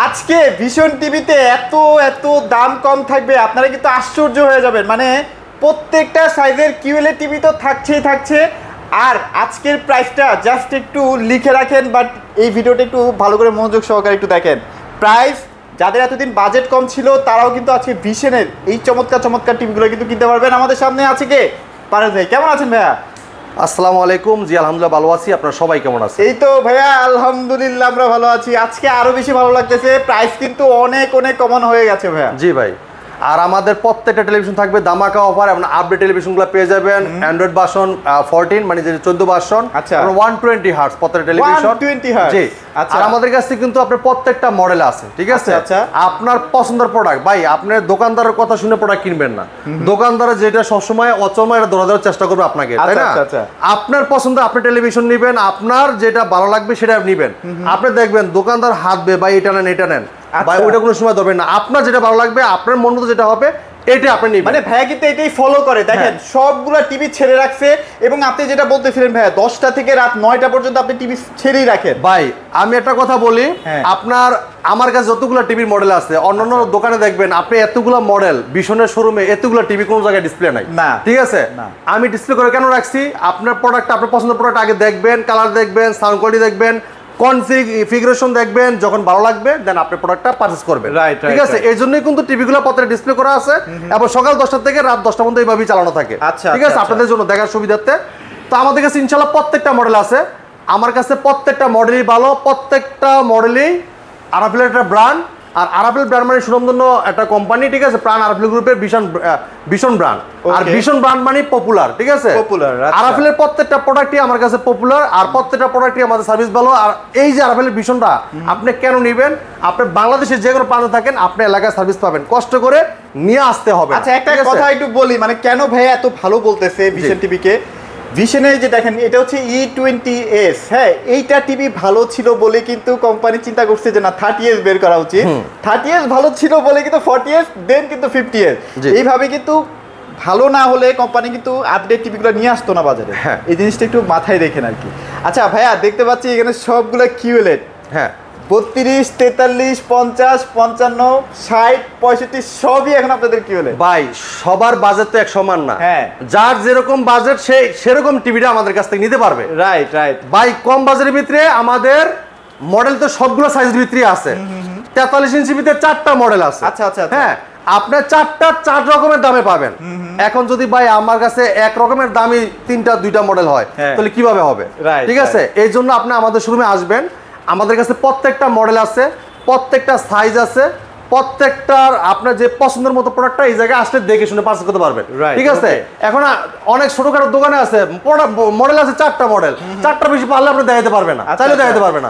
আজকে ভীষণ টিভিতে এত এত দাম কম থাকবে, আপনারা কিন্তু আশ্চর্য হয়ে যাবেন। মানে প্রত্যেকটা সাইজের কিউএলএ টিভি তো থাকছে। আর আজকের প্রাইসটা জাস্ট একটু লিখে রাখেন, বাট এই ভিডিওটা একটু ভালো করে মনোযোগ সহকারে একটু দেখেন। প্রাইস যাদের এতদিন বাজেট কম ছিল তারাও কিন্তু আজকে ভিশনের এই চমৎকার টিভিগুলো কিন্তু কিনতে পারবেন। আমাদের সামনে আছে কে? পারভেজ ভাই, কেমন আছেন ভাইয়া? আসসালামু আলাইকুম। জি আলহামদুলিল্লাহ ভালো আছি, আপনারা সবাই কেমন আছেন? এই তো ভাইয়া আলহামদুলিল্লাহ আমরা ভালো আছি। আজকে আরো বেশি ভালো লাগতেছে, প্রাইস কিন্তু অনেক কমন হয়ে গেছে ভাইয়া। জি ভাই, আর আমাদের প্রত্যেকটা টেলিভিশন থাকবে ধামাকা অফার। এবং আপডেট টেলিভিশনগুলো পেয়ে যাবেন অ্যান্ড্রয়েড ভার্সন 14 মানে যে 14 ভার্সন, আচ্ছা 120 হার্টজ প্রত্যেকটা টেলিভিশন। 120 হার্টজ, জি। আচ্ছা। আর আমাদের কাছে কিন্তু আপনার প্রত্যেকটা মডেল আছে, ঠিক আছে? আচ্ছা। আপনার পছন্দের প্রোডাক্ট ভাই, আপনি দোকানদারের কথা শুনে প্রোডাক্ট কিনবেন না। দোকানদার যেটা সবসময় অচময় এটা ধরে দেওয়ার চেষ্টা করবে আপনাকে, তাই না? আপনার পছন্দ আপনি টেলিভিশন নেবেন, আপনার যেটা ভালো লাগবে সেটা নেবেন। আপনি দেখবেন দোকানদার হাতবে ভাই এটা নেন ভাই, ওইটা কোনো সময় ধরবেন না। আপনার যেটা ভালো লাগবে, আপনার মন মতো যেটা হবে এটা আপনি নেবেন। মানে ভাইয়া কিন্তু এটাই ফলো করে, দেখেন সবগুলা টিভি ছেড়ে রাখছে। এবং আপনি যেটা বলতেছিলেন ভাইয়া, 10টা থেকে রাত 9টা পর্যন্ত আপনি টিভি ছেড়েই রাখেন। ভাই আমি একটা কথা বলি, আপনার আমার কাছে যতগুলো টিভির মডেল আছে, অন্যান্য দোকানে দেখবেন আপনি এতগুলো মডেল, ভিশনের শোরুমে এতগুলো টিভি কোনো জায়গায় ডিসপ্লে নাই, ঠিক আছে? আমি ডিসপ্লে করে কেন রাখছি? আপনার প্রোডাক্ট, আপনার পছন্দের প্রোডাক্ট আগে দেখবেন, কালার দেখবেন, সাউন্ড কোয়ালিটি দেখবেন, কনফিগারেশন দেখবেন, যখন ভালো লাগবে দেন আপনি প্রোডাক্টটা পারচেজ করবেন, ঠিক আছে? এই জন্যই কিন্তু টিভিগুলো পত্রে ডিসপ্লে করা আছে এবং সকাল 10টা থেকে রাত 10টা পর্যন্ত এইভাবেই চালানো থাকে, ঠিক আছে? আপনাদের জন্য দেখার সুবিধার্থে। তো আমাদের কাছে ইনশাআল্লাহ প্রত্যেকটা মডেল আছে। আমার কাছে প্রত্যেকটা মডেলই ভালো, প্রত্যেকটা মডেলই আরাফেলের একটা ব্র্যান্ড। আর আরাফেল ব্র্যান্ড মানে সুনামধন্য একটা কোম্পানি, ঠিক আছে? প্রাণ আরাফেল গ্রুপের ভীষণ ব্র্যান্ড। আর ভীষণ ব্র্যান্ড মানে পপুলার, ঠিক আছে? আরাফেলের প্রত্যেকটা প্রোডাক্টই আমার কাছে পপুলার, আর প্রত্যেকটা প্রোডাক্টই আমাদের সার্ভিস ভালো। আর এই যে আরাফেলের ভীষণটা আপনি কেন নেবেন? আপনি বাংলাদেশের যে কোনো প্রান্তে থাকেন, আপনি এলাকায় সার্ভিস পাবেন, কষ্ট করে নিয়ে আসতে হবে। আচ্ছা একটা কথা একটু বলি, মানে কেন ভাইয়া এত ভালো বলতেছে ভিশন টিভিকে? ভিশনের যে দেখেন এটা হচ্ছে E20s, হ্যাঁ এইটা টিভি ভালো ছিল বলে কিন্তু কোম্পানি চিন্তা করছে যে না 30s বের করা উচিত। 30s ভালো ছিল বলে কিন্তু 40s, দেন কিন্তু 50s, এইভাবে কিন্তু ভালো না হলে কোম্পানি কিন্তু আপডেট টিভিগুলো নিয়ে আসতো না বাজারে। এই জিনিসটা একটু মাথায় রেখেন আর কি। আচ্ছা ভাইয়া দেখতে পাচ্ছি এখানে সবগুলো কিউএলএড, হ্যাঁ 32, 43, 50, 55, 60, 65 সবই এখন আপনাদের কিউএলএড। ভাই সবার বাজেট তো এক সমান না, যার যেরকম বাজেট সেরকম টিভিটা আমাদের কাছ থেকে নিতে পারবে। রাইট ভাই কম বাজেটের ভিতরে আমাদের মডেল তো সবগুলো সাইজের ভিতরে আছে। 43 ইঞ্চি ভিতরে 4টা মডেল আছে। আচ্ছা হ্যাঁ, আপনার 4 রকমের দামে পাবেন। এখন যদি ভাই আমার কাছে এক রকমের দামি 2টা মডেল হয় তাহলে কিভাবে হবে? ঠিক আছে, এই জন্য আপনি আমাদের শোরুমে আসবেন। আমাদের কাছে প্রত্যেকটা মডেল আছে, প্রত্যেকটা সাইজ আছে, প্রত্যেকটার আপনার যে পছন্দের মতো প্রোডাক্টটা এই জায়গায় আসলে দেখে শুনে পারচেজ করতে পারবেন, ঠিক আছে? এখন অনেক ছোটখাটো দোকানে আছে মডেল আছে 4টা মডেল, 4টা বেশি পারলে আপনি দেখাতে পারবে না, চাইলে দেখাতে পারবে না,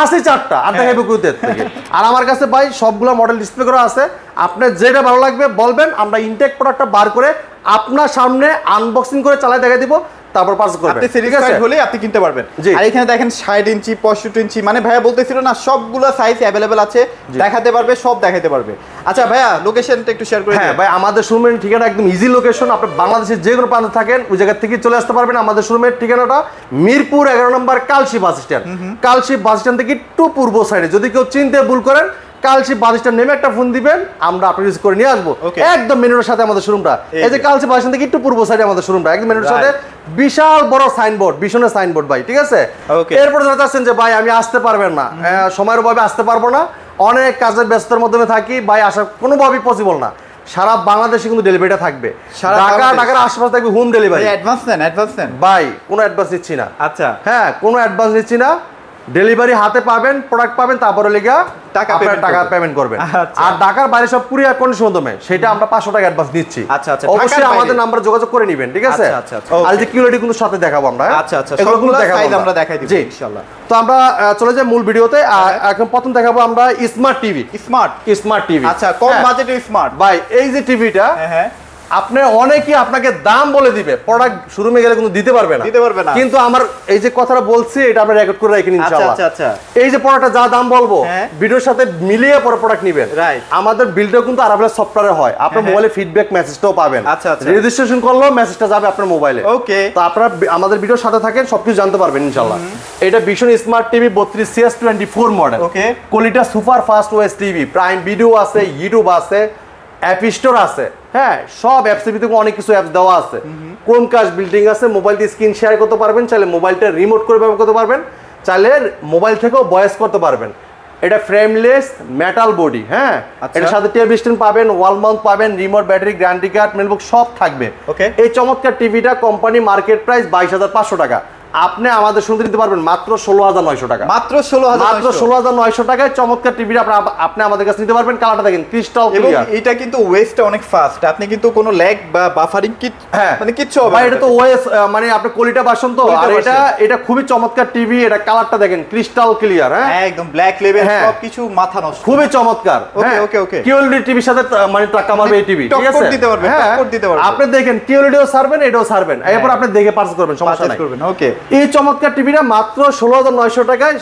আছে 4টা আর দেখাইবে কোথা থেকে? আর আমার কাছে ভাই সবগুলো মডেল ডিসপ্লে করা আছে। আপনার যেটা ভালো লাগবে বলবেন, আমরা ইনটেক প্রোডাক্টটা বার করে আপনার সামনে আনবক্সিং করে চালাই দেখাই দিব, তারপর পারচেজ করবেন। আপনি স্যাটিসফাইড হলে আপনি কিনতে পারবেন। আর এখানে দেখেন 60 ইঞ্চি, 65 ইঞ্চি, মানে ভাইয়া বলতেছিল না সবগুলো সাইজ अवेलेबल আছে, দেখাতে পারবে, সব দেখাতে পারবে। আচ্ছা ভাইয়া লোকেশনটা একটু শেয়ার করে দিন। হ্যাঁ ভাই, আমাদের শোরুমের ঠিকানা একদম ইজি লোকেশন। আপনি বাংলাদেশের যে কোনো প্রান্তে থাকেন ওই জায়গা থেকে চলে আসতে পারবেন। আমাদের শোরুমের ঠিকানাটা মিরপুর 11 নম্বর Kalshi bus stand. Kalshi bus stand থেকে একটু পূর্ব সাইডে, যদি কেউ চিনতে ভুল করেন কালশি বাস স্ট্যান্ড নেমে একটা ফোন দিবেন, আমরা আপনি রিসিভ করে নিয়ে আসবো। একদম মেন রোডের সাথে আমাদের শোরুমটা। এই যে কালশি বাস স্ট্যান্ড থেকে একটু পূর্ব সাইডে আমাদের শোরুমটা, একদম মেন রোডের সাথে বিশাল বড় সাইনবোর্ড, ভীষণের সাইনবোর্ড ভাই, ঠিক আছে? এরপরে যারা চাচ্ছেন যে ভাই আমি আসতে পারবেন না, সময়ের অভাবে আসতে পারবো না, অনেক কাজের ব্যস্ততার মাধ্যমে থাকি, ভাই আসা কোনোভাবেই পসিবল না, সারা বাংলাদেশে কিন্তু ডেলিভারিটা থাকবে। ঢাকার আশেপাশে থাকবে হোম ডেলিভারি। অ্যাডভান্স নেন ভাই কোনো অ্যাডভান্স নিচ্ছি না। আচ্ছা হ্যাঁ, কোনো অ্যাডভান্স নিচ্ছি না, ডেলিভারি হাতে পাবেন, প্রোডাক্ট পাবেন, তারপরে লেগা টাকা পেমেন্ট করবেন। আর ঢাকার বাইরে সব কুরিয়ার কন্ডিশন মাধ্যমে সেটা আমরা 500 টাকা অ্যাডভান্স দিচ্ছি। অবশ্যই আমাদের নাম্বার যোগাযোগ করে নেবেন, ঠিক আছে? আর যে কিউএলডি কিন্তু সাথে দেখাবো আমরা। এগুলো সাইজ আমরা দেখাই দিব ইনশাআল্লাহ। তো আমরা চলে যাই মূল ভিডিওতে। এখন প্রথম দেখাবো আমরা স্মার্ট টিভি। স্মার্ট টিভি, আচ্ছা কম বাজেটের স্মার্ট। ভাই এই যে টিভিটা আপনি অনেকেই আপনাকে দাম বলে দিবে, প্রোডাক্ট শোরুমে গেলে কিন্তু দিতে পারবে না, কিন্তু আমার এই যে কথাটা বলছি এটা আমরা রেকর্ড করে রাখেন ইনশাআল্লাহ। এই যে প্রোডাক্টটা যা দাম বলবো ভিডিওর সাথে মিলিয়ে পরে প্রোডাক্ট নেবেন। আমাদের বিলটাও কিন্তু আরাফেলের সফটওয়্যারে হয়, আপনার মোবাইলে ফিডব্যাক মেসেজটাও পাবেন, রেজিস্ট্রেশন করলেও মেসেজটা যাবে আপনার মোবাইলে। ওকে, তো আপনারা আমাদের ভিডিওর সাথে থাকেন, সবকিছু জানতে পারবেন ইনশাআল্লাহ। এটা ভীষণ smart TV 32CS24 model. Okay, quality super fast OS TV, Prime Video আছে, ইউটিউব আছে, অ্যাপ স্টোর আছে, হ্যাঁ সব অ্যাপসের ভিতরে অনেক কিছু অ্যাপস দেওয়া আছে। ক্রোমকাস্ট বিল্ডিং আছে, মোবাইল দিয়ে স্ক্রিন শেয়ার করতে পারবেন, চাইলে মোবাইলটা রিমোট করে ব্যবহার করতে পারবেন, চাইলে মোবাইল থেকেও ভয়েস করতে পারবেন। এটা ফ্রেমলেস মেটাল বডি, হ্যাঁ এর সাথে টেবিল স্ট্যান্ড পাবেন, ওয়াল মাউন্ট পাবেন, রিমোট, ব্যাটারি, গ্যারান্টি কার্ড, মেলবুক সব থাকবে। ওকে, এই চমৎকার টিভিটা কোম্পানি মার্কেট প্রাইস 22,500 টাকা, আপনি আমাদের শুনতে দিতে পারবেন মাত্র 16,900 টাকা। মাত্র 16,900 টাকায় চমৎকার টিভি আপনি আমাদের কাছে নিতে পারবেন। কালারটা দেখেন ক্রিস্টাল ক্লিয়ার। এটা কিন্তু ওয়েসটা অনেক ফাস্ট, আপনি কিন্তু কোনো ল্যাগ বা বাফারিং মানে কিচ্ছু হবে না। এটা তো ওয়েস মানে আপনি কোয়ালিটি ভার্সন তো, আর এটা খুবই চমৎকার টিভি। এটা কালারটা দেখেন ক্রিস্টাল ক্লিয়ার, হ্যাঁ একদম ব্ল্যাক লেভেল, সবকিছু মাথা নষ্ট, খুবই চমৎকার। ওকে ওকে ওকে, কিউএলডি টিভির সাথে মানে টাকা মারবে এই টিভি, ঠিক আছে টক্কর দিতে পারবে, টক্কর দিতে পারবে। আপনি দেখেন কিউএলডিও ছাড়বেন, এটাও ছাড়বেন, এরপর আপনি দেখে পারচেজ করবেন, সমস্যা নাই। ওকে, এই চমৎকার টিভিটা মাত্র 16,900 টাকায়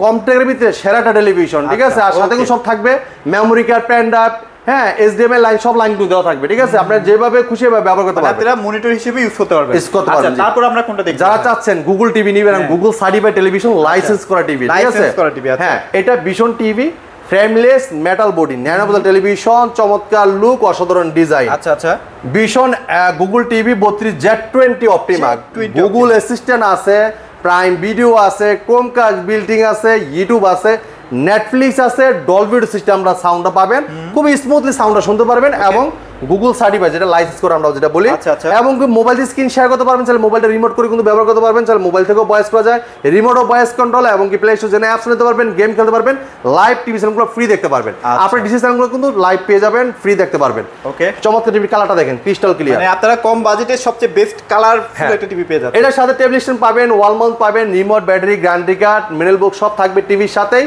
কম টাকার ভিতরে সেরাটা টেলিভিশন, ঠিক আছে। আর সাথে সব থাকবে মেমোরি কার্ড, পেন ড্রাইভ, হ্যাঁ HDMI লাইন, সব লাইন দেওয়া থাকবে, ঠিক আছে। আপনারা যেভাবে খুশি ব্যবহার করতে পারবেন, আপনারা মনিটর হিসেবে ইউজ করতে পারবেন। আচ্ছা, তারপর আমরা কোনটা দেখব? যারা চাচ্ছেন গুগল টিভি নেবেন, গুগল সার্টিফাইড টেলিভিশন লাইসেন্স করা টিভি, ঠিক আছে। হ্যাঁ, এটা ভীষণ টিভি, ফ্রেমলেস মেটাল বডি, ন্যানোবল টেলিভিশন, চমৎকার লুক, অসাধারণ ডিজাইন। আচ্ছা আচ্ছা, ভীষণ Google TV 32Z20 Optima, Google Assistant আছে, প্রাইম ভিডিও আছে, ক্রোমকাস্ট বিল্ডিং আছে, ইউটিউব আছে, নেটফ্লিক্স আছে, ডলবি সিস্টেম আমরা সাউন্ডটা পাবেন, খুব স্মুথলি সাউন্ডটা শুনতে পারবেন, এবং গুগল সার্টিফাইড যেটা লাইসেন্স করে আমরা যেটা বলি। এবং মোবাইল দিয়ে স্ক্রিন শেয়ার করতে পারবেন, চাইলে মোবাইলটা রিমোট করে কিন্তু ব্যবহার করতে পারবেন, চাইলে মোবাইল থেকেও ভয়েস করা যায়, রিমোট ও ভয়েস কন্ট্রোল, এবং কি প্লে স্টোর জেনে অ্যাপস নিতে পারবেন, গেম খেলতে পারবেন, লাইভ টিভি চ্যানেলগুলো ফ্রি দেখতে পারবেন। আপনার ডিসি চ্যানেলগুলো কিন্তু লাইভ পেয়ে যাবেন, ফ্রি দেখতে পারবেন। ওকে, চমৎকার টিভির কালারটা দেখেন ক্রিস্টাল ক্লিয়ার, মানে আপনারা কম বাজেটে সবচেয়ে বেস্ট কালার একটা টিভি পেয়ে যাবেন। এটার সাথে টেবিল স্ট্যান্ড পাবেন, ওয়াল মাউন্ট পাবেন, remote, battery, guarantee card, manual book সব থাকবে টিভির সাথেই।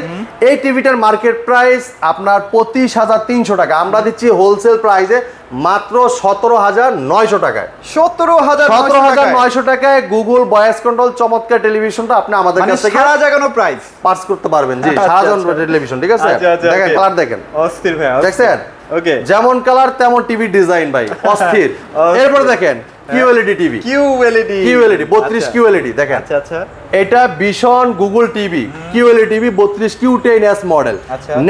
এই টিভিটার মার্কেট প্রাইস আপনার 25,300 টাকা, আমরা দিচ্ছি হোলসেল প্রাইসে মাত্র 17,900 টাকায়। 17,900 টাকায় গুগল ভয়েস কন্ট্রোল চমৎকার টেলিভিশনটা আপনি আমাদের কাছ থেকে সারা জাগানো প্রাইস পার্স করতে পারবেন। জি, সারা জাগানো টেলিভিশন, ঠিক আছে। দেখেন কালার দেখেন, অস্থির ভাই, দেখছেন? ওকে, যেমন কালার তেমন টিভি ডিজাইন ভাই, অস্থির। এরপর দেখেন কিউএলইডি টিভি, কিউএলইডি 32 কিউএলইডি দেখেন। আচ্ছা আচ্ছা, এটা ভীষণ Google TV, QLED TV 32 Q10s model.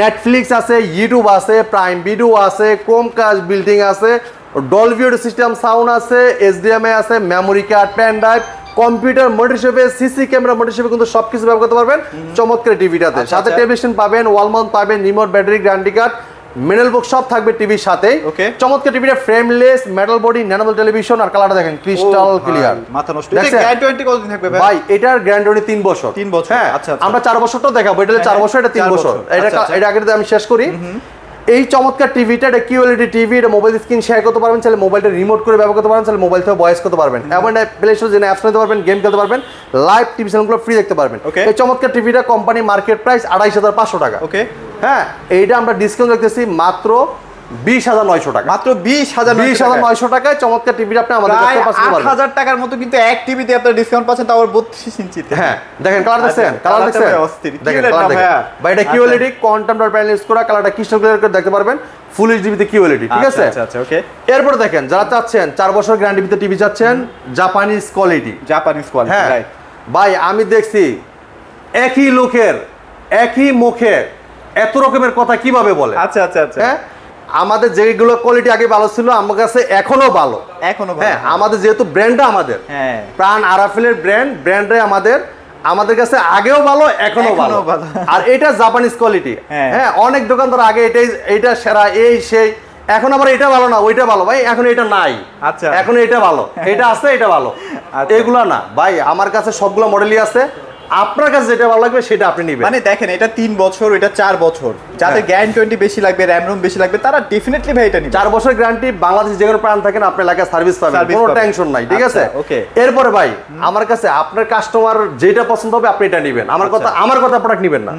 Netflix আছে, ইউটিউব আছে, প্রাইম ভিডিও আছে, ক্রোমকাস্ট বিল্ডিং আছে, ডলবি সিস্টেম সাউন্ড আছে, HDMI আছে, memory card, pen drive, computer monitor হিসেবে, সিসি ক্যামেরা মনিটর হিসেবে কিন্তু সবকিছু ব্যবহার করতে পারবেন চমৎকার টিভিটাতে। সাথে টেলিভিশন পাবেন, ওয়াল মাউন্ট পাবেন, remote, battery, guarantee card, metal box সব থাকবে টিভির সাথে। চমৎকার টিভিটা ফ্রেমলেস মেটাল বডি, ন্যানোবল টেলিভিশন, আর কালারটা দেখেন ক্রিস্টাল ক্লিয়ার, মাথা নষ্ট। এটা গ্যারান্টি কতদিন থাকবে ভাই? এটার গ্যারান্টি 3 বছর। 3 বছর, হ্যাঁ। আচ্ছা, আমরা 4 বছরটাও দেখাবো, এটা 4 বছর, এটা 3 বছর। এটা আগে আমি শেষ করি। এই চমৎকার টিভিটা, এটা কিউএলইডি টিভি, এটা মোবাইল স্ক্রিন শেয়ার করতে পারবেন, চাইলে মোবাইলটা রিমোট করে ব্যবহার করতে পারবেন, চাইলে মোবাইল থেকে ভয়েস করতে পারবেন, এবং প্লে স্টোর জেনে অ্যাপস নিতে পারবেন, গেম খেলতে পারবেন, লাইভ টিভি চ্যানেলগুলো ফ্রি দেখতে পারবেন। এই চমৎকার টিভিটা কোম্পানি মার্কেট প্রাইস 28,500 টাকা। ওকে, হ্যাঁ, এইটা আমরা ডিসকাউন্ট রাখতেছি মাত্র 20,900 টাকা। মাত্র 20,900 টাকায় চমৎকার টিভিটা আপনি আমাদের কাছে পাচ্ছেন। 8,000 টাকার মতো কিন্তু এক টিভিতে আপনারা ডিসকাউন্ট পাচ্ছেন, তাও 32 ইঞ্চিতে। হ্যাঁ, দেখেন কালার দেখছেন, কালার দেখছেন, দেখেন কালার দেখেন ভাই। এটা QLED quantum dot panel use করা, কালারটা ক্রিস্টাল ক্লিয়ার করে দেখতে পারবেন, ফুল এইচডি তে কিউএলইডি, ঠিক আছে। আচ্ছা আচ্ছা, ওকে। এরপর দেখেন যারা চাচ্ছেন 4 বছর গ্যারান্টি ভিতরে টিভি চাচ্ছেন, জাপানিজ কোয়ালিটি, রাইট ভাই। আমি দেখছি একই লোকের একই মুখে এত রকমের কথা কিভাবে বলে। আচ্ছা আচ্ছা আচ্ছা, হ্যাঁ, আমাদের যেগুলো কোয়ালিটি আগে ভালো ছিল আমার কাছে এখনো ভালো। হ্যাঁ, আমাদের যেহেতু ব্র্যান্ডটা আমাদের প্রাণ আরাফেলের ব্র্যান্ডে আমাদের কাছে আগেও ভালো, এখনো ভালো। আর এটা জাপানিজ কোয়ালিটি। হ্যাঁ, অনেক দোকানদার আগে এইটা সেরা, এই সেই, এখন আবার এটা ভালো না, ওইটা ভালো। ভাই এখন এটা নাই, আচ্ছা এখন এটা ভালো, এটা আছে, এটা ভালো, এগুলা না ভাই। আমার কাছে সবগুলো মডেলই আছে, আপনার কাছে যেটা ভালো লাগবে সেটা আপনি নেবেন। মানে দেখেন, এটা 3 বছর, এটা 4 বছর, যাদের গ্যারান্টি বেশি লাগবে, র‍্যাম রোম বেশি লাগবে, তারা ডেফিনেটলি ভাই এটা নেবেন। 4 বছর গ্যারান্টি, বাংলাদেশ যে কোনো প্রান্ত থাকেন আপনি এলাকায় সার্ভিস পাবেন, কোনো টেনশন নাই, ঠিক আছে। ওকে, এরপরে ভাই আমার কাছে আপনার কাস্টমার যেটা পছন্দ হবে আপনি এটা নেবেন, আমার কথা প্রোডাক্ট নেবেন না।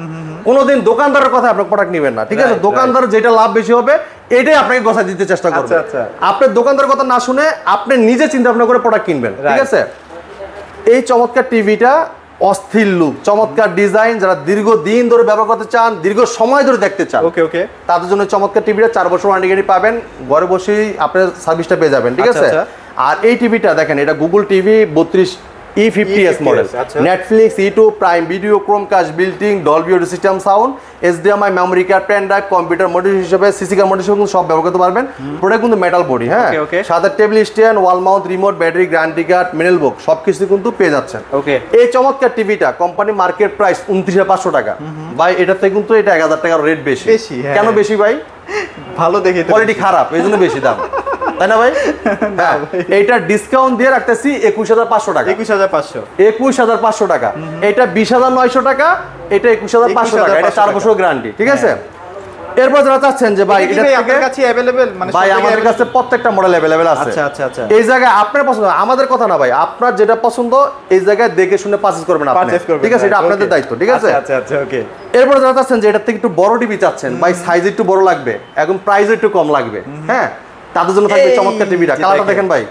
কোনোদিন দোকানদারের কথা আপনার প্রোডাক্ট নেবেন না, ঠিক আছে? দোকানদার যেটা লাভ বেশি হবে এটাই আপনাকে গছায় দিতে চেষ্টা করবে। আপনি দোকানদারের কথা না শুনে আপনি নিজে চিন্তা ভাবনা করে প্রোডাক্ট কিনবেন, ঠিক আছে? এই চমৎকার টিভিটা অস্থির লুক, চমৎকার ডিজাইন, যারা দীর্ঘদিন ধরে ব্যবহার করতে চান, দীর্ঘ সময় ধরে দেখতে চান, ওকে তাদের জন্য চমৎকার টিভিটা 4 বছর ওয়ারেন্টি গ্যারান্টি পাবেন, ঘরে বসেই আপনার সার্ভিসটা পেয়ে যাবেন, ঠিক আছে? আর এই টিভিটা দেখেন, এটা Google TV 32 E50s model, Netflix, YouTube, Prime Video, Chromecast, built-in, Dolby audio system sound, HDMI, memory card, pen drive, computer module হিসেবে, সিসি কার্ড মডিউল হিসেবে সব ব্যবহার করতে পারবেন। প্রোডাক্ট কিন্তু মেটাল বডি, হ্যাঁ, সাথে table stand, wall mount, remote, battery, guarantee card, manual book সবকিছু কিন্তু পেয়ে যাচ্ছেন। এই চমৎকার টিভিটা কোম্পানি মার্কেট প্রাইস 29,500 টাকা। ভাই এটাতে কিন্তু এটা 1000 টাকার রেট বেশি। কেন বেশি ভাই? ভালো দেখে, কোয়ালিটি খারাপ, এই জন্য বেশি দাম, তাই না ভাই? হ্যাঁ, এইটা ডিসকাউন্ট দিয়ে রাখতেছি 21,500 টাকা। 21,500 টাকা। এটা 20,900 টাকা, এটা 21,500 টাকা। এটা 4 বছর গ্যারান্টি, ঠিক আছে? এরপর যারা চাচ্ছেন যে ভাই এটা আপনার কাছে अवेलेबल, মানে ভাই আমাদের কাছে প্রত্যেকটা মডেল अवेलेबल আছে। আচ্ছা। এই জায়গায় আপনার পছন্দ, আমাদের কথা না ভাই, আপনার যেটা পছন্দ এই জায়গায় দেখে শুনে পারচেজ করবেন আপনি, ঠিক আছে? এটা আপনাদের দায়িত্ব, ঠিক আছে? আচ্ছা, ওকে। এরপর যারা চাচ্ছেন যে এটা থেকে একটু বড় টিভি চাচ্ছেন, ভাই সাইজ একটু বড় লাগবে, এখন প্রাইস একটু কম লাগবে, হ্যাঁ, তাদের জন্য থাকবে চমৎকার টিভিটা। কালারটা দেখেন ভাই,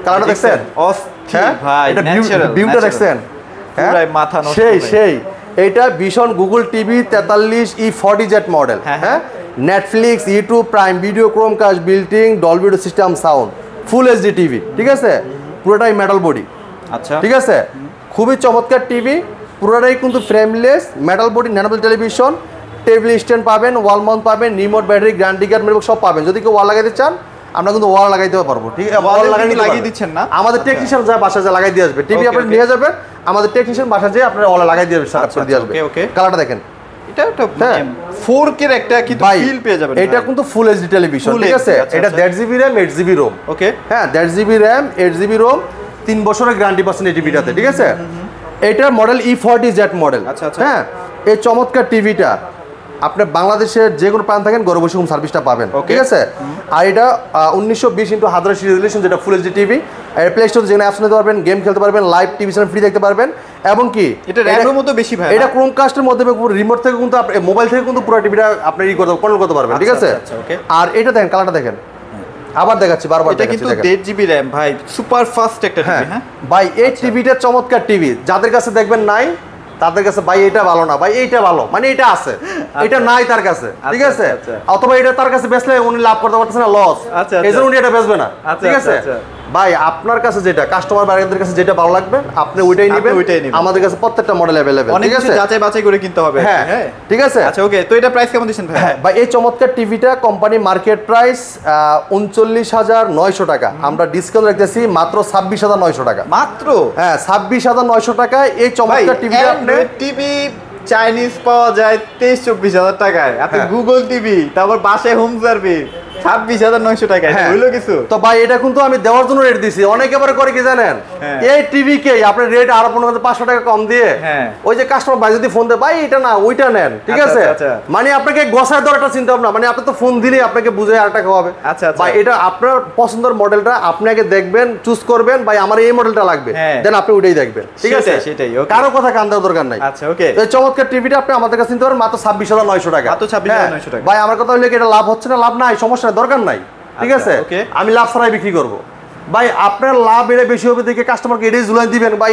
কালারটা দেখছেন? অস্থির ভাই, এটা ভিউটা দেখছেন? পুরো মাথা নষ্ট। সেই এটা ভীষণ গুগল টিভি 43 E40Z মডেল, হ্যাঁ, Netflix, YouTube, Prime Video, Chromecast, built-in, Dolby audio system sound, full HD TV, ঠিক আছে? পুরোটাই মেটাল বডি, আচ্ছা, ঠিক আছে? খুবই চমৎকার টিভি, পুরোটাই কিন্তু ফ্রেমলেস, মেটাল বডি, ন্যানোবেল টেলিভিশন, টেবিল স্ট্যান্ড পাবেন, ওয়াল মাউন্ট পাবেন, remote, battery, guarantee card, memory সব পাবেন। যদি কেউ ওয়াল লাগাইতে চান আমরা কিন্তু ওয়াল লাগাই দিতে পারবো, ঠিক আছে? ওয়াল লাগিয়ে দিচ্ছেন না, আমাদের টেকনিশিয়ান যা বাসায় যা লাগাই দিয়ে আসবে। টিভি আপনি নিয়ে যাবেন, আমাদের টেকনিশিয়ান বাসায় যেয়ে আপনার ওয়াল লাগাই দিয়ে আসবে। ওকে, কালারটা দেখেন, এটা একটা 4K এর একটা কিন্তু ফিল পেয়ে যাবেন। এটা কিন্তু ফুল এইচডি টেলিভিশন, ঠিক আছে? এটা 1.5GB RAM 8GB ROM, ওকে, হ্যাঁ, 1.5GB RAM 8GB ROM, 3 বছরের গ্যারান্টি পাচ্ছেন এই টিভিটাতে, ঠিক আছে? এটা মডেল E40Z মডেল, হ্যাঁ। এই চমৎকার টিভিটা আপনি বাংলাদেশের যে কোনো প্রান্ত থাকেন ঘরে বসে হোম সার্ভিসটা পাবেন, ঠিক আছে? আর এটা 1920x1080 রেজোলিউশন, যেটা ফুল এইচডি টিভি। আর প্লে স্টোর যেখানে অ্যাপস নিতে পারবেন, গেম খেলতে পারবেন, লাইভ টিভি চ্যানেল ফ্রি দেখতে পারবেন, এবং কি এটা র্যামের মতো বেশি ভাই, এটা ক্রোমকাস্টের মধ্যে রিমোট থেকে কিন্তু আপনি মোবাইল থেকে কিন্তু পুরো টিভিটা আপনি কন্ট্রোল করতে পারবেন, ঠিক আছে? আর এটা দেখেন, কালারটা দেখেন, আবার দেখাচ্ছি বারবার, এটা কিন্তু 1.5GB RAM ভাই, সুপার ফাস্ট একটা টিভি, হ্যাঁ ভাই। এই টিভিটা চমৎকার টিভি, যাদের কাছে দেখবেন নাই তাদের কাছে ভাই এটা ভালো না, ভাই এইটা ভালো, মানে এটা আছে, এটা নাই তার কাছে, ঠিক আছে? অথবা এটা তার কাছে বেচলে উনি লাভ করতে পারতেছে না, লস, এইজন্য উনি এটা বেচবে না, ঠিক আছে? ভাই আপনার কাছে যেটা কাস্টমার বাইরের কাছে যেটা ভালো লাগবে আপনি ওইটাই নেবেন। আমাদের কাছে প্রত্যেকটা মডেল अवेलेबल, ঠিক আছে? যাচাই বাছাই করে কিনতে হবে, হ্যাঁ, ঠিক আছে? আচ্ছা, ওকে। তো এটা প্রাইস কেমন দিবেন ভাই? হ্যাঁ ভাই, এই চমৎকার টিভিটা কোম্পানি মার্কেট প্রাইস 39,900 টাকা, আমরা ডিসকাউন্ট রাখতেছি মাত্র 26,900 টাকা মাত্র, হ্যাঁ, 26,900 টাকায় এই চমৎকার টিভিটা। আপনি টিভি চাইনিজ পাওয়া যায় 23-24 টাকায়, আপনি গুগল টিভি, তারপর বাসায় হোম সার্ভিস 26,900 টাকা, হইলো কিছু? তো ভাই এটা কিন্তু আমি দেওয়ার জন্য রেট দিছি। অনেকে আবার করে কি জানেন, এই টিভি কে আপনি রেট আরো 500 টাকা কম দিয়ে, ওই যে কাস্টমার ভাই যদি ফোন দেয় ভাই এটা না ওইটা নেন, ঠিক আছে? মানে আপনাকে গসার দরটা চিন্তা ভাবনা, মানে আপনি তো ফোন দিলেই আপনাকে বুঝে আর টাকা হবে। ভাই এটা আপনার পছন্দের মডেলটা আপনি আগে দেখবেন, চুজ করবেন, ভাই আমার এই মডেলটা লাগবে, দেন আপনি ওইটাই দেখবেন, ঠিক আছে? সেটাই, কারো কথা কান দেওয়ার দরকার নাই। আচ্ছা, ওকে। এই চমৎকার টিভিটা আপনি আমাদের কাছে নিতে পারেন মাত্র 26,900 টাকা, মাত্র 26,900 টাকা। ভাই আমার কথা হলো কি এটা লাভ হচ্ছে না, লাভ নাই, সমস্যা দরকার নাই, ঠিক আছে? আমি লাভ ছাড়াই বিক্রি করব। ভাই আপনার লাভ এটা বেশি হবে দেখে কাস্টমারকে এটাই ঝুলাই দিবেন, ভাই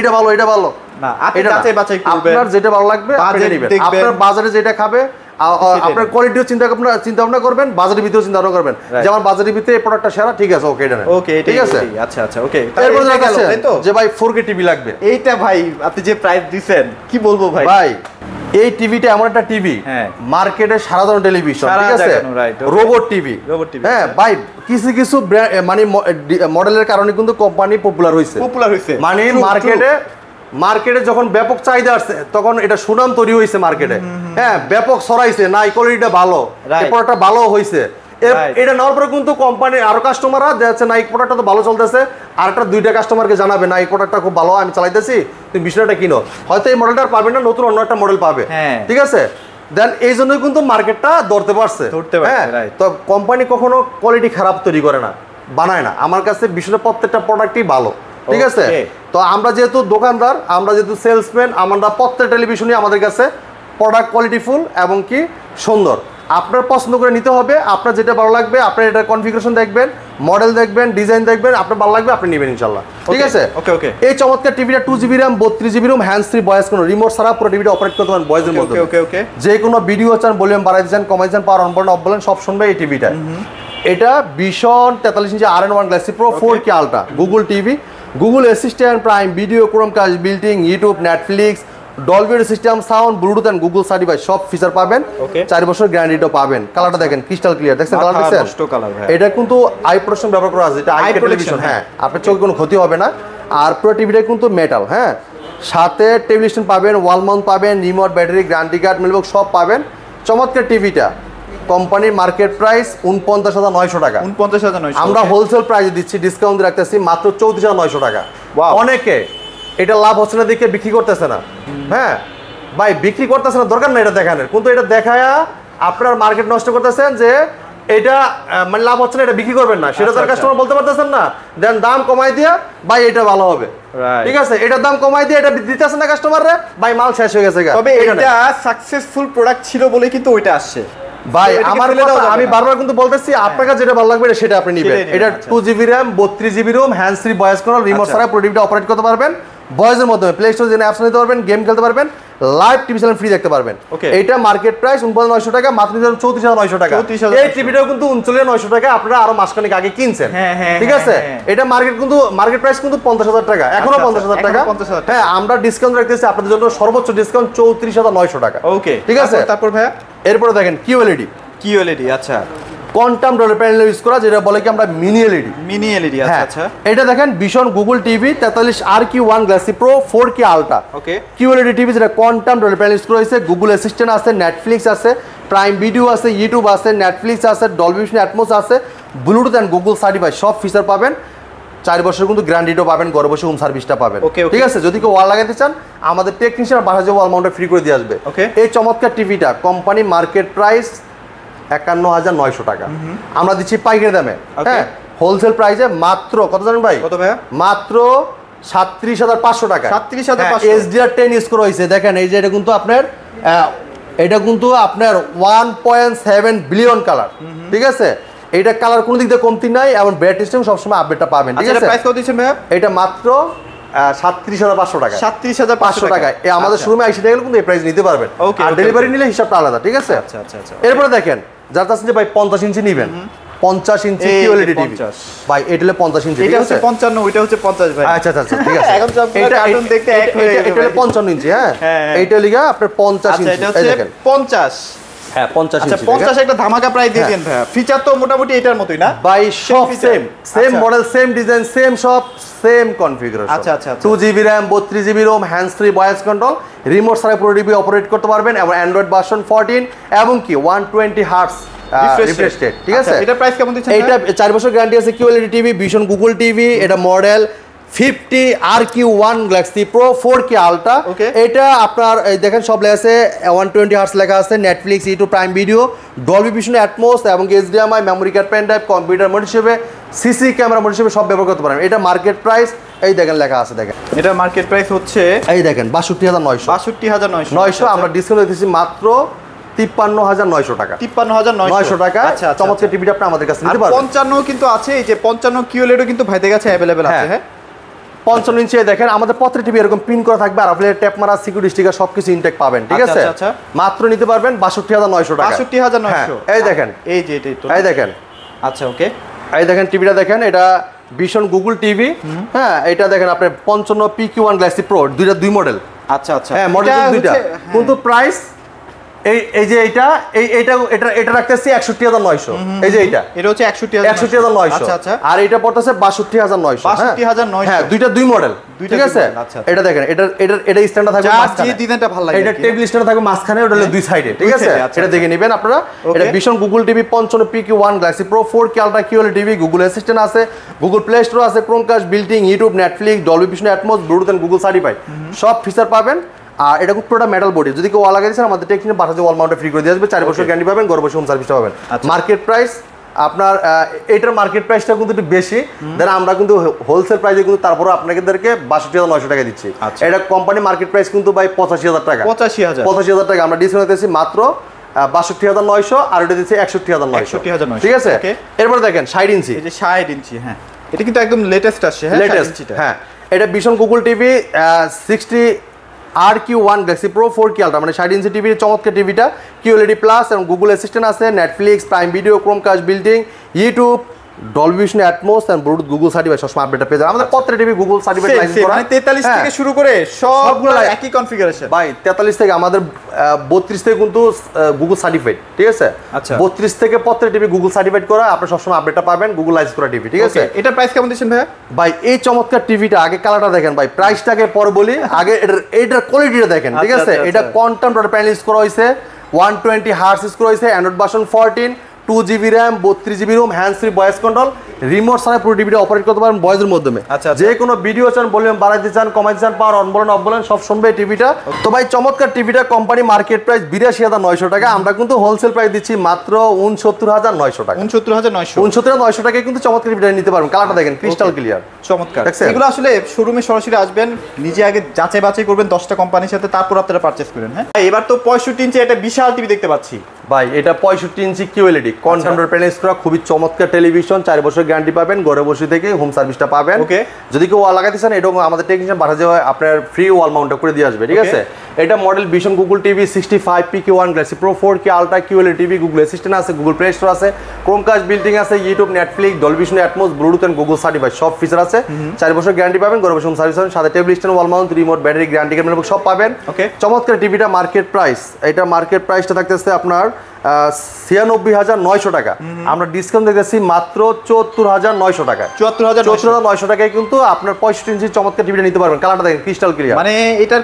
এটা ভালো, এটা ভালো না, আপনি যাচাই বাছাই করবেন, আপনার যেটা ভালো লাগবে আপনি নেবেন, আপনার বাজারে যেটা খাবে, আপনার কোয়ালিটিও চিন্তা ভাবনা করবেন, বাজারের ভিতরেও চিন্তা ভাবনা করবেন যে আমার বাজারের ভিতরে এই প্রোডাক্টটা সেরা, ঠিক আছে? ওকে, এটা নেন, ওকে, ঠিক আছে? আচ্ছা, ওকে। এরপর দেখাচ্ছে যে ভাই 4K টিভি লাগবে, এইটা ভাই আপনি যে প্রাইস দিবেন কি বলবো ভাই। ভাই এই টিভিটা এমন একটা টিভি, মার্কেটে সাধারণ টেলিভিশন, ঠিক আছে? রোবট টিভি, হ্যাঁ ভাই। কিছু মানে মডেলের কারণে কিন্তু কোম্পানি পপুলার হইছে, মানে মার্কেটে যখন ব্যাপক চাহিদা আসছে তখন এটা সুনাম তৈরি হয়েছে মার্কেটে, হ্যাঁ, ব্যাপক ছড়াইছে, না এই কোয়ালিটিটা ভালো, এই প্রোডাক্টটা ভালো হইছে। এটা নেওয়ার পরে কিন্তু কোম্পানির আরো কাস্টমাররা দেখছে না এই প্রোডাক্টটা তো ভালো চলতেছে, আর একটা 2টা কাস্টমারকে জানাবে না এই প্রোডাক্টটা খুব ভালো, আমি চালাইতেছি, তুমি বিষয়টা কিনো, হয়তো এই মডেলটা পাবেন না, নতুন অন্য একটা মডেল পাবে, ঠিক আছে? দেন এই জন্যই কিন্তু মার্কেটটা ধরতে পারছে, হ্যাঁ। তো কোম্পানি কখনো কোয়ালিটি খারাপ তৈরি করে না, বানায় না। আমার কাছে বিষয়টা প্রত্যেকটা প্রোডাক্টই ভালো, ঠিক আছে? তো আমরা যেহেতু দোকানদার, আমরা যেহেতু সেলসম্যান, আমরা প্রত্যেক টেলিভিশনই আমাদের কাছে প্রোডাক্ট কোয়ালিটিফুল এবং কি সুন্দর। আপনার পছন্দ করে নিতে হবে, আপনার যেটা ভালো লাগবে, আপনার এটা কনফিগারেশন দেখবেন, মডেল দেখবেন, ডিজাইন দেখবেন, আপনার ভালো লাগবে আপনি নেবেন ইনশাআল্লাহ। ঠিক আছে, ওকে ওকে। এই চমৎকার টিভিটা 2GB RAM 32GB ROM hands free voice কোনো রিমোট ছাড়া পুরো টিভিটা অপারেট করতে পারেন ভয়েসের মধ্যে। ওকে ওকে। যে কোনো ভিডিও চান, ভলিউম বাড়াই দিচ্ছেন, কমাই দিচ্ছেন, পাওয়ার অন বলেন অফ বলেন সব শুনবে এই টিভিটা। এটা ভীষণ 43 inch RN1 Galaxy pro 4K ultra Google TV, Google Assistant, Prime Video, Chromecast, built-in, YouTube, Netflix, Dolby system, sound, Bluetooth and Google certified সব ফিচার পাবেন। 4 বছর গ্যারান্টিও পাবেন। কালারটা দেখেন ক্রিস্টাল ক্লিয়ার, দেখছেন কালার দেখছেন? এটা কিন্তু আই প্রোটেকশন ব্যবহার করা আছে, এটা আই টেলিভিশন। হ্যাঁ, আপনার চোখে কোনো ক্ষতি হবে না। আর পুরো টিভিটা কিন্তু মেটাল। হ্যাঁ, সাথে টেবিল স্ট্যান্ড পাবেন, ওয়াল মাউন্ট পাবেন, রিমোট, ব্যাটারি, গ্যারান্টি কার্ড, মেলবক্স সব পাবেন। চমৎকার টিভিটা কোম্পানির মার্কেট প্রাইস 49,900 টাকা। 49,900 আমরা হোলসেল প্রাইসে দিচ্ছি, ডিসকাউন্ট রাখতেছি মাত্র 34,900 টাকা। অনেকে এটা লাভ হচ্ছে না দেখে বিক্রি করতেছে না। হ্যাঁ ভাই, বিক্রি করতেছে না, দরকার না এটা দেখানোর, কিন্তু এটা দেখায়া আপনার মার্কেট নষ্ট করতেছেন যে এটা মানে লাভ হচ্ছে না, এটা বিক্রি করবেন না, সেটা তার কাস্টমার বলতে পারতেছেন না। দেন দাম কমাই দিয়া ভাই এটা ভালো হবে, ঠিক আছে, এটার দাম কমাই দিয়ে এটা দিতেছেন না কাস্টমাররে, ভাই মাল শেষ হয়ে গেছে। তবে এটা সাকসেসফুল প্রোডাক্ট ছিল বলে কিন্তু ওইটা আসছে ভাই। আমার আমি বারবার কিন্তু বলতেছি আপনার কাছে যেটা ভালো লাগবে সেটা আপনি নেবেন। এটা 2GB RAM 32GB ROM hands free voice control, remote ছাড়া পুরো টিভিটা অপারেট করতে পারবেন ভয়েসের মাধ্যমে। প্লে স্টোরে যে অ্যাপস নিতে পারবেন, গেম খেলতে পারবেন, লাইভ টিভি চ্যানেল ফ্রি দেখতে পারবেন। এইটা মার্কেট প্রাইস 49,900 টাকা, মাত্র 34,900 টাকা। এই টিভিটাও কিন্তু 39,900 টাকা আপনারা আরো মাসখানেক আগে কিনছেন, ঠিক আছে। এটা মার্কেট প্রাইস কিন্তু 50,000 টাকা, এখনো 50,000 টাকা। হ্যাঁ, আমরা ডিসকাউন্ট রাখতেছি আপনাদের জন্য, সর্বোচ্চ ডিসকাউন্ট 34,900 টাকা। ওকে, ঠিক আছে। তারপর ভাইয়া এরপরে দেখেন QLED। আচ্ছা, কোয়ান্টাম ডলার প্যানেল ইউজ করা, যেটা বলে কি আমরা মিনি এলইডি। আচ্ছা আচ্ছা, এটা দেখেন ভীষণ Google TV 43 RQ1 Galaxy pro 4K ultra. Okay, QLED TV যেটা কোয়ান্টাম ডলার প্যানেল ইউজ করা হয়েছে। গুগল অ্যাসিস্ট্যান্ট আছে, নেটফ্লিক্স আছে, প্রাইম ভিডিও আছে, ইউটিউব আছে, নেটফ্লিক্স আছে, ডলবি ভিশন অ্যাটমস আছে, ব্লুটুথ এন্ড গুগল সার্টিফাইড সব ফিচার পাবেন। 4 বছর কিন্তু গ্যারান্টিও পাবেন, ঘরে বসে হোম সার্ভিসটা পাবেন। ঠিক আছে, যদি কেউ ওয়াল লাগাতে চান আমাদের টেকনিশিয়ান বাসায় যে ওয়াল মাউন্টটা ফ্রি করে দিয়ে আসবে। এই চমৎকার টিভিটা কোম্পানি মার্কেট প্রাইস 51,900 টাকা, আমরা দিচ্ছি পাইকারি দামে। হ্যাঁ, হোলসেল প্রাইসে মাত্র কত জানেন ভাই? কত ভাইয়া? মাত্র 37,500 টাকা। 37,500 HDR10 ইউজ করা হয়েছে। দেখেন এই যে এটা কিন্তু আপনার 1.7 বিলিয়ন কালার, ঠিক আছে। এইটা কালার কোনো দিক দিয়ে কমতি নাই এবং ব্যাটারি সিস্টেম সবসময় আপডেটটা পাবেন, ঠিক আছে। প্রাইস কত দিচ্ছেন ভাইয়া? এটা মাত্র 37,500 টাকা। 37,500 টাকা। আমাদের শোরুমে এসে দেখলে কিন্তু এই প্রাইস নিতে পারবেন, আর ডেলিভারি নিলে হিসাবটা আলাদা, ঠিক আছে। আচ্ছা আচ্ছা আচ্ছা। এরপরে দেখেন যার কাছে যে ভাই 50 ইঞ্চি নেবেন, 50 ইঞ্চি QLED টিভি ভাই, এটা হলো 50 ইঞ্চি, এটা হচ্ছে 55, ওইটা হচ্ছে 50 ভাই। আচ্ছা আচ্ছা, ঠিক আছে। এখন সব কার্টুন দেখতে এক হয়ে গেছে। এটা হলো 55 ইঞ্চি। হ্যাঁ, এইটা লিগা আপনার 50 ইঞ্চি। এটা হচ্ছে 50। হ্যাঁ, 50 ইঞ্চি। আচ্ছা, 50 একটা ধামাকা প্রাইস দিয়ে দেন ভাই। ফিচার তো মোটামুটি এটার মতোই না ভাই, সব সেম মডেল, সেম ডিজাইন, সব সেম কনফিগারেশন। আচ্ছা আচ্ছা, 2GB RAM 32GB ROM hands free voice control, remote ছাড়া পুরো টিভি অপারেট করতে পারবেন, এবং অ্যান্ড্রয়েড ভার্সন 14 এবং কি 120 হার্টজ রিফ্রেশ রেট, ঠিক আছে। এটা প্রাইস কেমন দিচ্ছেন? এটা 4 বছর গ্যারান্টি আছে। QLED টিভি, ভীষণ গুগল টিভি, এটা model 50 RQ1 Galaxy pro 4K ultra. এটা আপনার দেখেন সব লেখা আছে, 120 হার্টজ লেখা আছে, Netflix, YouTube, Prime Video, Dolby Vision Atmos এবং HDMI, memory card, pen drive, computer mode হিসেবে, সিসি ক্যামেরা মোড হিসেবে সব ব্যবহার করতে পারেন। এটা মার্কেট প্রাইস এই দেখেন লেখা আছে, দেখেন এটা মার্কেট প্রাইস হচ্ছে এই দেখেন 62,900। আমরা ডিসকাউন্ট দিতেছি মাত্র 53,900 টাকা। 53,900 টাকা। চমৎকার টিভিটা আপনি আমাদের কাছে নিতে পারবেন। 55 কিন্তু আছে, এই যে 55 QLED কিন্তু ভাইদের কাছে अवेलेबल আছে। হ্যাঁ, 55 ইঞ্চি দেখেন আমাদের প্রত্যেকটা টিভি এরকম পিন করা থাকবে, আর আপনি ট্যাপ মারা, সিকিউরিটি স্টিকার সবকিছু ইনটেক পাবেন, ঠিক আছে। মাত্র নিতে পারবেন 62,900 টাকা। 62,900। এই দেখেন, এই যে এটাই তো, এই দেখেন। আচ্ছা, ওকে, এই দেখেন টিভিটা দেখেন, এটা ভীষণ গুগল টিভি। হ্যাঁ, এটা দেখেন আপনার 55 PQ1 গ্যালাক্সি প্রো, দুই মডেল। আচ্ছা আচ্ছা, হ্যাঁ, মডেল দুইটা, কিন্তু প্রাইস এই যে এটা রাখতেছি 61,900। এই যে এটা হচ্ছে 61,900। আচ্ছা আচ্ছা, আর এটা পড়তেছে 62,900। 62,900। হ্যাঁ, দুই মডেল, ঠিক আছে। এটা দেখেন, এটা স্ট্যান্ডার্ড থাকবে মাঝখানে, যে ডিজাইনটা ভালো লাগে, এটা টেবিল স্ট্যান্ড থাকবে মাঝখানে, ওটা হলো দুই সাইডে, ঠিক আছে। এটা দেখে নেবেন আপনারা। এটা ভীষণ Google TV 55 PQ1 Galaxy pro 4K ultra QLED TV, Google Assistant আছে, গুগল প্লে স্টোর আছে, Chromecast, built-in, YouTube, Netflix, Dolby Vision Atmos, Bluetooth and Google certified সব ফিচার পাবেন। আর এটা খুব পুরোটা মেটাল বডি, যদি কেউ ওয়াল লাগাই দিচ্ছেন আমাদের টেকনিশিয়ান বাসাতে ওয়াল মাউন্টে ফ্রি করে দিয়ে আসবে। 4 বছর গ্যারান্টি পাবেন, ঘরে বসে হোম সার্ভিসটা পাবেন। মার্কেট প্রাইস আপনার এটার মার্কেট প্রাইসটা কিন্তু একটু বেশি, দেন আমরা কিন্তু হোলসেল প্রাইসে কিন্তু তারপরে আপনাদেরকে 62,900 টাকা দিচ্ছি। এটা কোম্পানি মার্কেট প্রাইস কিন্তু ভাই 85,000 টাকা। 85,000 টাকা আমরা ডিসকাউন্ট দিতেছি মাত্র 62,900, আর এটা দিচ্ছি 61,900। ঠিক আছে, এরপর দেখেন 60 ইঞ্চি, এই যে 60 ইঞ্চি, হ্যাঁ এটা কিন্তু একদম লেটেস্ট আসছে। হ্যাঁ লেটেস্ট, হ্যাঁ এটা ভীষণ Google TV 60 RQ1 Galaxy Pro 4K Ultra, মানে 60 ইঞ্চি টিভির চমৎকার টিভিটা, QLED প্লাস এবং গুগল অ্যাসিস্ট্যান্ট আছে, Netflix, Prime Video, Chromecast built-in, YouTube, Dolby Vision, Atmos and Bluetooth, Google certified সবসময় আপডেট পেয়ে যাবেন। আমাদের প্রত্যেকটা টিভি গুগল সার্টিফাইড লাইসেন্স করা, মানে 43 থেকে শুরু করে সবগুলো একই কনফিগারেশন ভাই। 43 থেকে আমাদের 32 থেকে কিন্তু গুগল সার্টিফাইড, ঠিক আছে। আচ্ছা 32 থেকে প্রত্যেকটা টিভি গুগল সার্টিফাইড করা, আপনি সবসময় আপডেটটা পাবেন, গুগল লাইসেন্স করা টিভি, ঠিক আছে। এটা প্রাইস কেমন দিচ্ছেন ভাই? ভাই এই চমৎকার টিভিটা আগে কালারটা দেখেন ভাই, প্রাইসটাকে পরে বলি, আগে এটার কোয়ালিটিটা দেখেন, ঠিক আছে। এটা কোয়ান্টাম ডট প্যানেল ইউজ করা হয়েছে, 120 হার্টজ ইউজ করা হয়েছে, Android version 14, 2GB RAM, 32GB ROM, hands free voice control, remote ছাড়া পুরো টিভিটা অপারেট করতে পারেন ভয়েসের মাধ্যমে। যে কোনো ভিডিও চান, ভলিউম বাড়াইতে চান, কমাইতে চান, পাওয়ার অন বলেন অফ বলেন সব শুনবে এই টিভিটা। তো ভাই চমৎকার টিভিটা কোম্পানি মার্কেট প্রাইস 82,900 টাকা, আমরা কিন্তু হোলসেল প্রাইস দিচ্ছি মাত্র 69,900 টাকা। 69,900 টাকায় কিন্তু চমৎকার টিভিটা নিতে পারবেন। কালারটা দেখেন ক্রিস্টাল ক্লিয়ার, চমৎকার। এগুলো আসলে শোরুমে সরাসরি আসবেন, নিজে আগে যাচাই বাছাই করবেন 10টা কোম্পানির সাথে, তারপর আপনারা পারচেজ করেন। হ্যাঁ এবার তো 65 ইঞ্চি একটা বিশাল টিভি দেখতে পাচ্ছি ভাই, এটা 65 ইঞ্চি QLED কোয়ান্টাম ডট প্যানেল করা, খুবই চমৎকার টেলিভিশন, 4 বছর গ্যারান্টি পাবেন, ঘরে বসে থেকে হোম সার্ভিসটা পাবেন। যদি কেউ ওয়াল লাগাতে চান, এটাও আমাদের টেকনিশিয়ান পাঠা যাবে, আপনার ফ্রি ওয়াল মাউন্টটা করে দিয়ে আসবে, ঠিক আছে। এটা model Vision Google TV 65 PK1 Galaxy Pro 4K Ultra QLED TV, Google Assistant আছে, গুগল প্লে স্টোর আছে, ক্রোমকাস্ট বিল্ডিং আছে, YouTube, Netflix, Dolby Vision, Atmos, Bluetooth and Google certified সব ফিচার আছে, 4 বছর গ্যারান্টি পাবেন, ঘরে বসে হোম সার্ভিস পাবেন, সাথে table stand, wall mount, remote, battery guarantee কেবল সব পাবেন। চমৎকার টিভিটা মার্কেট প্রাইস, এটা মার্কেট প্রাইসটা থাকতেছে আপনার 96,900 টাকা, আমরা ডিসকাউন্ট দেখতেছি মাত্র 74,900 টাকা। 74,900 টাকায় কিন্তু আপনার 65 ইঞ্চি চমৎকার টিভিটা নিতে পারবেন। কালারটা দেখেন ক্রিস্টাল ক্লিয়ার, মানে এটার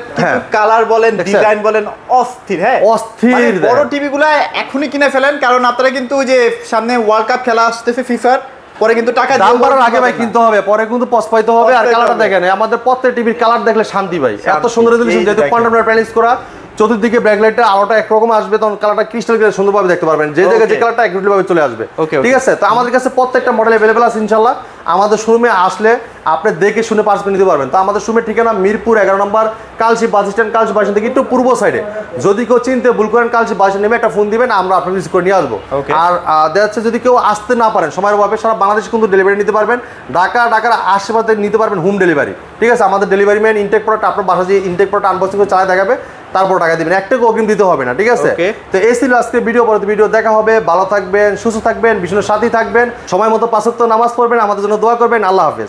কালার বলেন, ডিজাইন বলেন, অস্থির। হ্যাঁ অস্থির। বড় টিভিগুলো এখনই কিনে ফেলেন, কারণ আপনারা কিন্তু ওই যে সামনে ওয়ার্ল্ড কাপ খেলা আসতেছে ফিফার, পরে কিন্তু টাকা দাম বাড়ার আগে ভাই কিনতে হবে, পরে কিন্তু পস্তাইতে হবে। আর কালারটা দেখেন, আমাদের প্রত্যেক টিভির কালার দেখলে শান্তি ভাই, এত সুন্দর রেজোলিউশন, যেহেতু কোয়ান্টাম ডট প্যানেল করা, চতুর্দিকে ব্যাকলাইটটা আলোটা একরকম আসবে, তখন কালারটা ক্রিস্টাল ক্লিয়ার সুন্দরভাবে দেখতে পারবেন, যে জায়গায় যে কালারটা অ্যাকুরেটলি ভাবে চলে আসবে, ঠিক আছে। তো আমাদের কাছে প্রত্যেকটা মডেল अवेलेबल আছে ইনশাআল্লাহ। আমাদের শোরুমে আসলে আপনি দেখে শুনে পারচেজ করে নিতে পারবেন। তো আমাদের শোরুমের ঠিকানা মিরপুর 11 নম্বর, Kalshi bus stand, Kalshi bus stand থেকে একটু পূর্ব সাইডে। যদি কেউ চিনতে ভুল করেন, কালশি বাস স্ট্যান্ড নেমে একটা ফোন দিবেন, আমরা আপনাকে রিসিভ করে নিয়ে আসবো। আর দেখা যাচ্ছে যদি কেউ আসতে না পারেন সময়ের অভাবে, সারা বাংলাদেশে কিন্তু ডেলিভারি নিতে পারবেন, ঢাকার আশেপাশে নিতে পারবেন হোম ডেলিভারি, ঠিক আছে। আমাদের ডেলিভারি ম্যান ইনটেক প্রোডাক্ট আপনার বাসা যে ইনটেক প্রোডাক্ট আনবক্সিং করে চালায় দেখাবে, তারপর টাকা দিবেন, একটা অগ্রিম দিতে হবে না, ঠিক আছে। তো এই ছিল আজকে ভিডিও, পরে ভিডিও দেখা হবে। ভালো থাকবেন, সুস্থ থাকবেন, ভীষণ সাথী থাকবেন, সময় মতো 5 ওয়াক্ত নামাজ পড়বেন, আমাদের জন্য দোয়া করবেন। আল্লাহ হাফেজ।